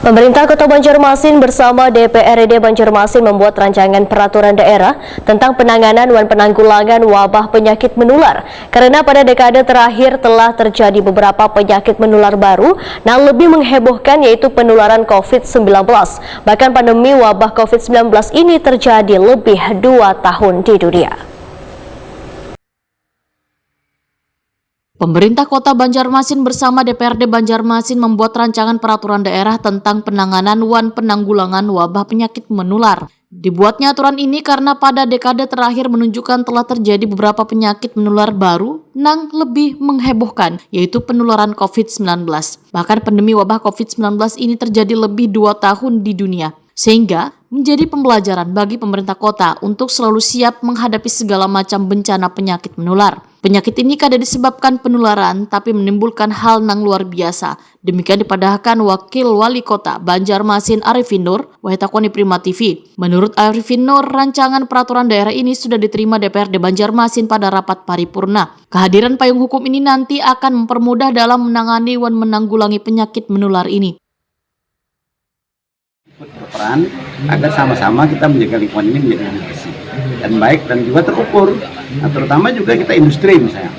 Pemerintah Kota Banjarmasin bersama DPRD Banjarmasin membuat rancangan peraturan daerah tentang penanganan dan penanggulangan wabah penyakit menular. Karena pada dekade terakhir telah terjadi beberapa penyakit menular baru yang lebih menghebohkan, yaitu penularan COVID-19. Bahkan pandemi wabah COVID-19 ini terjadi lebih 2 tahun di dunia. Pemerintah Kota Banjarmasin bersama DPRD Banjarmasin membuat rancangan peraturan daerah tentang penanganan dan penanggulangan wabah penyakit menular. Dibuatnya aturan ini karena pada dekade terakhir menunjukkan telah terjadi beberapa penyakit menular baru yang lebih menghebohkan, yaitu penularan COVID-19. Bahkan pandemi wabah COVID-19 ini terjadi lebih 2 tahun di dunia, sehingga menjadi pembelajaran bagi pemerintah kota untuk selalu siap menghadapi segala macam bencana penyakit menular. Penyakit ini kada disebabkan penularan, tapi menimbulkan hal yang luar biasa. Demikian dipadahkan Wakil Wali Kota Banjarmasin Arifin Nur, Wahitakoni Prima TV. Menurut Arifin Nur, rancangan peraturan daerah ini sudah diterima DPRD Banjarmasin pada rapat paripurna. Kehadiran payung hukum ini nanti akan mempermudah dalam menangani dan menanggulangi penyakit menular ini. Berperan agar sama-sama kita menjaga lingkungan ini menjadi lebih bersih dan baik dan juga terukur. Nah, terutama juga kita industri, misalnya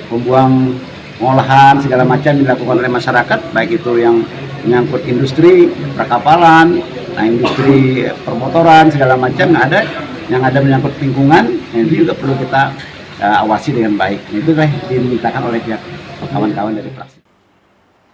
pembuang pengolahan segala macam dilakukan oleh masyarakat, baik itu yang menyangkut industri perkapalan, industri permotoran segala macam, yang ada menyangkut lingkungan, itu juga perlu kita awasi dengan baik. Itu dimintakan oleh pihak kawan-kawan dari fraksi.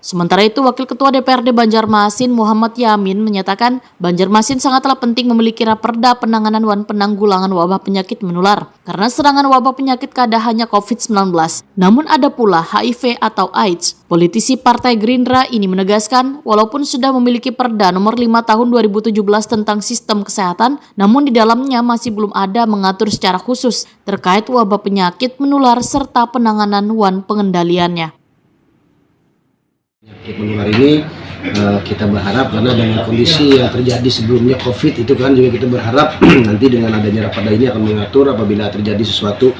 Sementara itu, Wakil Ketua DPRD Banjarmasin Muhammad Yamin menyatakan Banjarmasin sangatlah penting memiliki raperda penanganan dan penanggulangan wabah penyakit menular. Karena serangan wabah penyakit kada hanya COVID-19, namun ada pula HIV atau AIDS. Politisi Partai Gerindra ini menegaskan, walaupun sudah memiliki Perda nomor 5 tahun 2017 tentang sistem kesehatan, namun di dalamnya masih belum ada mengatur secara khusus terkait wabah penyakit menular serta penanganan dan pengendaliannya. Penyakit menular ini kita berharap, karena dengan kondisi yang terjadi sebelumnya COVID itu kan juga kita berharap nanti dengan adanya raperda ini akan mengatur apabila terjadi sesuatu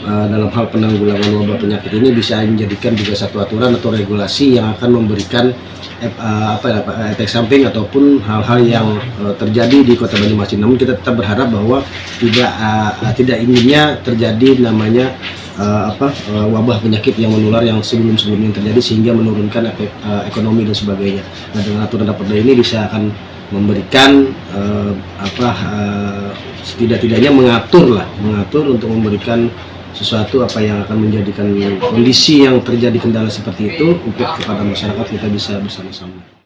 dalam hal penanggulangan wabah penyakit ini bisa menjadikan juga satu aturan atau regulasi yang akan memberikan efek samping ataupun hal-hal yang terjadi di Kota Banjarmasin. Namun kita tetap berharap bahwa tidak inginnya terjadi namanya wabah penyakit yang menular yang sebelum-sebelumnya terjadi sehingga menurunkan efek ekonomi dan sebagainya. Nah, dengan aturan raperda ini bisa akan memberikan setidak-tidaknya mengatur untuk memberikan sesuatu yang akan menjadikan kondisi yang terjadi kendala seperti itu untuk kepada masyarakat kita bisa bersama-sama.